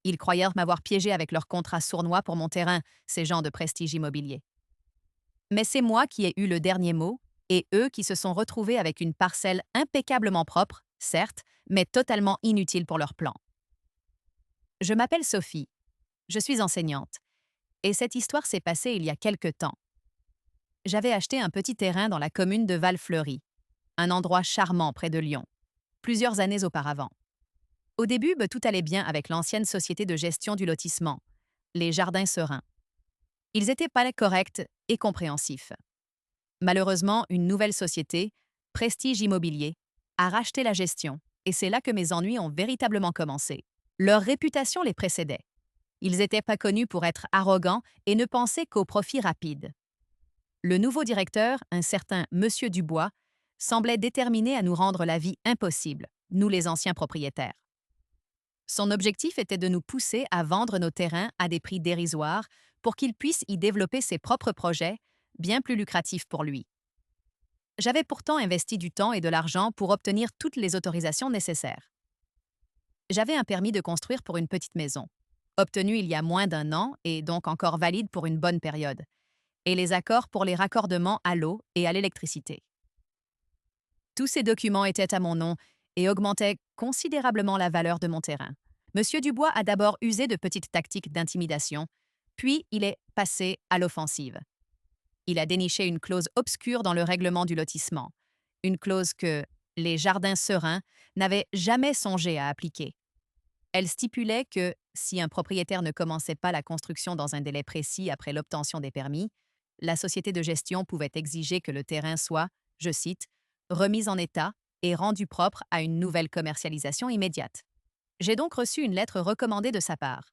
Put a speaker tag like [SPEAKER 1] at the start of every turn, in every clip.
[SPEAKER 1] Ils croyèrent m'avoir piégé avec leur contrat sournois pour mon terrain, ces gens de prestige immobilier. Mais c'est moi qui ai eu le dernier mot, et eux qui se sont retrouvés avec une parcelle impeccablement propre, certes, mais totalement inutile pour leur plan. Je m'appelle Sophie, je suis enseignante, et cette histoire s'est passée il y a quelque temps. J'avais acheté un petit terrain dans la commune de Val-Fleury, un endroit charmant près de Lyon, plusieurs années auparavant. Au début, tout allait bien avec l'ancienne société de gestion du lotissement, les Jardins Sereins. Ils étaient pas corrects et compréhensifs. Malheureusement, une nouvelle société, Prestige Immobilier, a racheté la gestion, et c'est là que mes ennuis ont véritablement commencé. Leur réputation les précédait. Ils n'étaient pas connus pour être arrogants et ne pensaient qu'au profit rapide. Le nouveau directeur, un certain Monsieur Dubois, semblait déterminé à nous rendre la vie impossible, nous les anciens propriétaires. Son objectif était de nous pousser à vendre nos terrains à des prix dérisoires pour qu'il puisse y développer ses propres projets, bien plus lucratifs pour lui. J'avais pourtant investi du temps et de l'argent pour obtenir toutes les autorisations nécessaires. J'avais un permis de construire pour une petite maison, obtenu il y a moins d'un an et donc encore valide pour une bonne période, et les accords pour les raccordements à l'eau et à l'électricité. Tous ces documents étaient à mon nom et augmentaient considérablement la valeur de mon terrain. Monsieur Dubois a d'abord usé de petites tactiques d'intimidation, puis il est passé à l'offensive. Il a déniché une clause obscure dans le règlement du lotissement, une clause que les Jardins Sereins n'avaient jamais songé à appliquer. Elle stipulait que, si un propriétaire ne commençait pas la construction dans un délai précis après l'obtention des permis, la société de gestion pouvait exiger que le terrain soit, je cite, remis en état et rendu propre à une nouvelle commercialisation immédiate. J'ai donc reçu une lettre recommandée de sa part.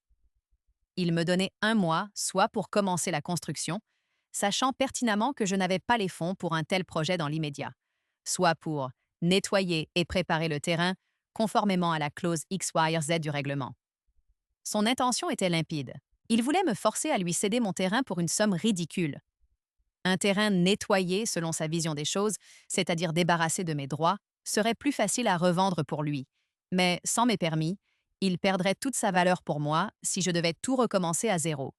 [SPEAKER 1] Il me donnait un mois, soit pour commencer la construction, sachant pertinemment que je n'avais pas les fonds pour un tel projet dans l'immédiat, soit pour nettoyer et préparer le terrain conformément à la clause XYZ du règlement. Son intention était limpide. Il voulait me forcer à lui céder mon terrain pour une somme ridicule. Un terrain nettoyé selon sa vision des choses, c'est-à-dire débarrassé de mes droits, serait plus facile à revendre pour lui. Mais sans mes permis, il perdrait toute sa valeur pour moi si je devais tout recommencer à zéro.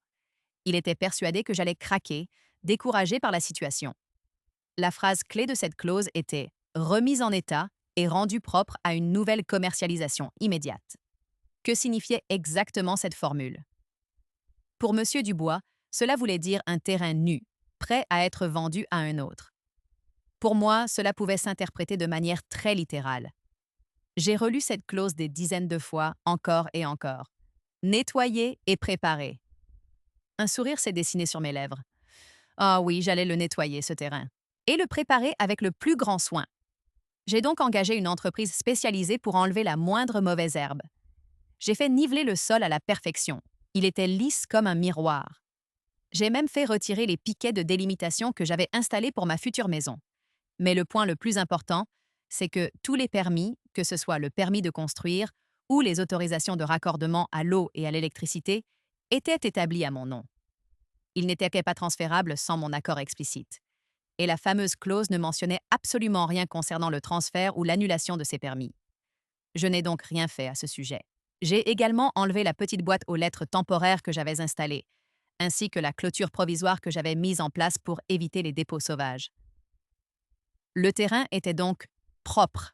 [SPEAKER 1] Il était persuadé que j'allais craquer, découragé par la situation. La phrase clé de cette clause était remise en état et rendue propre à une nouvelle commercialisation immédiate. Que signifiait exactement cette formule? Pour Monsieur Dubois, cela voulait dire un terrain nu, prêt à être vendu à un autre. Pour moi, cela pouvait s'interpréter de manière très littérale. J'ai relu cette clause des dizaines de fois, encore et encore. Nettoyer et préparer. Un sourire s'est dessiné sur mes lèvres. Ah oui, j'allais le nettoyer, ce terrain. Et le préparer avec le plus grand soin. J'ai donc engagé une entreprise spécialisée pour enlever la moindre mauvaise herbe. J'ai fait niveler le sol à la perfection. Il était lisse comme un miroir. J'ai même fait retirer les piquets de délimitation que j'avais installés pour ma future maison. Mais le point le plus important, c'est que tous les permis, que ce soit le permis de construire ou les autorisations de raccordement à l'eau et à l'électricité, étaient établis à mon nom. Ils n'étaient pas transférables sans mon accord explicite. Et la fameuse clause ne mentionnait absolument rien concernant le transfert ou l'annulation de ces permis. Je n'ai donc rien fait à ce sujet. J'ai également enlevé la petite boîte aux lettres temporaires que j'avais installée, ainsi que la clôture provisoire que j'avais mise en place pour éviter les dépôts sauvages. Le terrain était donc propre,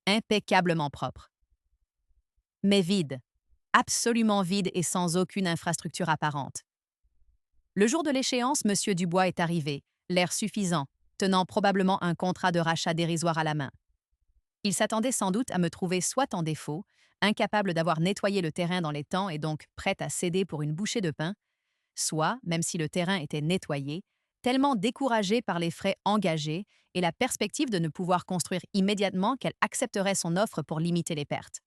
[SPEAKER 1] impeccablement propre. Mais vide, absolument vide et sans aucune infrastructure apparente. Le jour de l'échéance, M. Dubois est arrivé, l'air suffisant, tenant probablement un contrat de rachat dérisoire à la main. Il s'attendait sans doute à me trouver soit en défaut, incapable d'avoir nettoyé le terrain dans les temps et donc prête à céder pour une bouchée de pain, soit, même si le terrain était nettoyé, tellement découragée par les frais engagés et la perspective de ne pouvoir construire immédiatement qu'elle accepterait son offre pour limiter les pertes.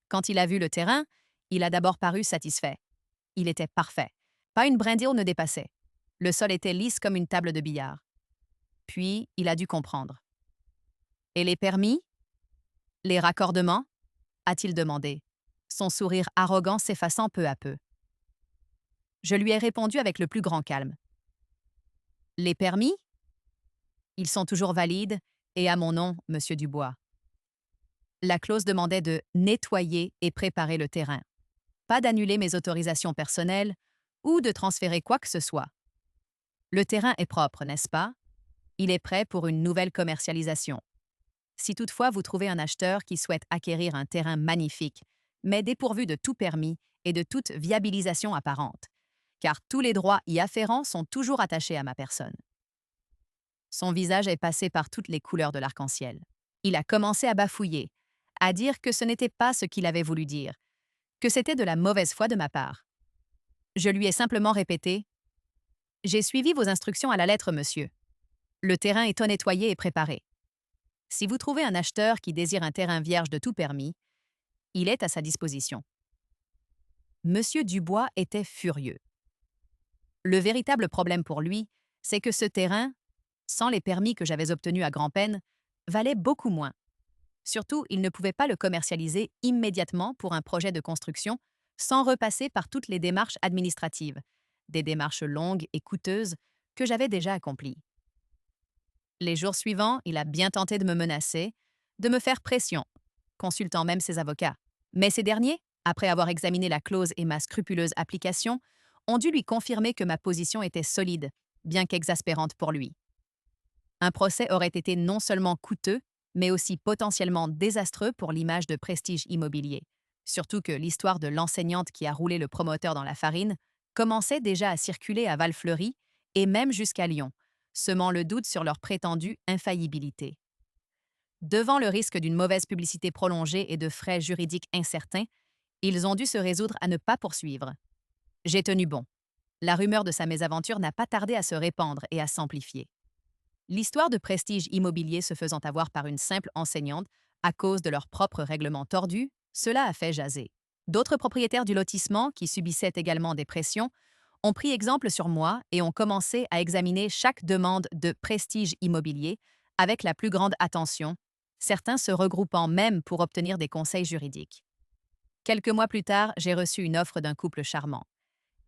[SPEAKER 1] Quand il a vu le terrain, il a d'abord paru satisfait. Il était parfait. Pas une brindille ne dépassait. Le sol était lisse comme une table de billard. Puis, il a dû comprendre. Et les permis? Les raccordements? A-t-il demandé, son sourire arrogant s'effaçant peu à peu. Je lui ai répondu avec le plus grand calme. Les permis? Ils sont toujours valides et à mon nom, Monsieur Dubois. La clause demandait de nettoyer et préparer le terrain. pas d'annuler mes autorisations personnelles ou de transférer quoi que ce soit. Le terrain est propre, n'est-ce pas? Il est prêt pour une nouvelle commercialisation. Si toutefois vous trouvez un acheteur qui souhaite acquérir un terrain magnifique, mais dépourvu de tout permis et de toute viabilisation apparente, car tous les droits y afférents sont toujours attachés à ma personne. Son visage est passé par toutes les couleurs de l'arc-en-ciel. Il a commencé à bafouiller, à dire que ce n'était pas ce qu'il avait voulu dire, que c'était de la mauvaise foi de ma part. Je lui ai simplement répété: J'ai suivi vos instructions à la lettre, monsieur. Le terrain est nettoyé et préparé. Si vous trouvez un acheteur qui désire un terrain vierge de tout permis, il est à sa disposition. Monsieur Dubois était furieux. Le véritable problème pour lui, c'est que ce terrain, sans les permis que j'avais obtenus à grand-peine, valait beaucoup moins. Surtout, il ne pouvait pas le commercialiser immédiatement pour un projet de construction sans repasser par toutes les démarches administratives, des démarches longues et coûteuses que j'avais déjà accomplies. Les jours suivants, il a bien tenté de me menacer, de me faire pression, consultant même ses avocats. Mais ces derniers, après avoir examiné la clause et ma scrupuleuse application, ont dû lui confirmer que ma position était solide, bien qu'exaspérante pour lui. Un procès aurait été non seulement coûteux, mais aussi potentiellement désastreux pour l'image de Prestige Immobilier. Surtout que l'histoire de l'enseignante qui a roulé le promoteur dans la farine commençait déjà à circuler à Valfleury et même jusqu'à Lyon, semant le doute sur leur prétendue infaillibilité. Devant le risque d'une mauvaise publicité prolongée et de frais juridiques incertains, ils ont dû se résoudre à ne pas poursuivre. J'ai tenu bon. La rumeur de sa mésaventure n'a pas tardé à se répandre et à s'amplifier. L'histoire de Prestige Immobilier se faisant avoir par une simple enseignante à cause de leurs propres règlements tordus, cela a fait jaser. D'autres propriétaires du lotissement, qui subissaient également des pressions, ont pris exemple sur moi et ont commencé à examiner chaque demande de Prestige Immobilier avec la plus grande attention, certains se regroupant même pour obtenir des conseils juridiques. Quelques mois plus tard, j'ai reçu une offre d'un couple charmant.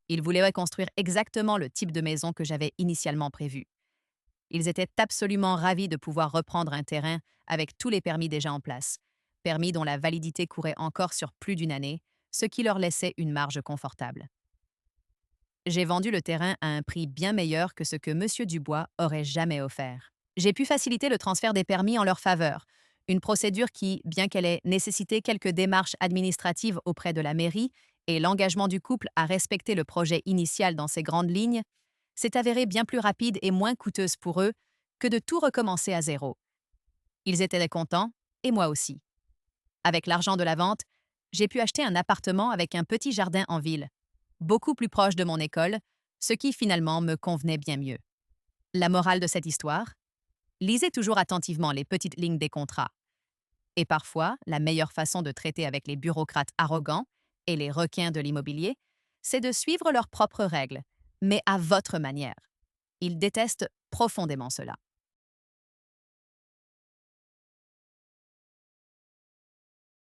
[SPEAKER 1] Ils voulaient reconstruire exactement le type de maison que j'avais initialement prévu. Ils étaient absolument ravis de pouvoir reprendre un terrain avec tous les permis déjà en place, permis dont la validité courait encore sur plus d'une année, ce qui leur laissait une marge confortable. J'ai vendu le terrain à un prix bien meilleur que ce que M. Dubois aurait jamais offert. J'ai pu faciliter le transfert des permis en leur faveur, une procédure qui, bien qu'elle ait nécessité quelques démarches administratives auprès de la mairie et l'engagement du couple à respecter le projet initial dans ses grandes lignes, s'est avérée bien plus rapide et moins coûteuse pour eux que de tout recommencer à zéro. Ils étaient contents, et moi aussi. Avec l'argent de la vente, j'ai pu acheter un appartement avec un petit jardin en ville, beaucoup plus proche de mon école, ce qui finalement me convenait bien mieux. La morale de cette histoire? Lisez toujours attentivement les petites lignes des contrats. Et parfois, la meilleure façon de traiter avec les bureaucrates arrogants et les requins de l'immobilier, c'est de suivre leurs propres règles, mais à votre manière. Ils détestent profondément cela.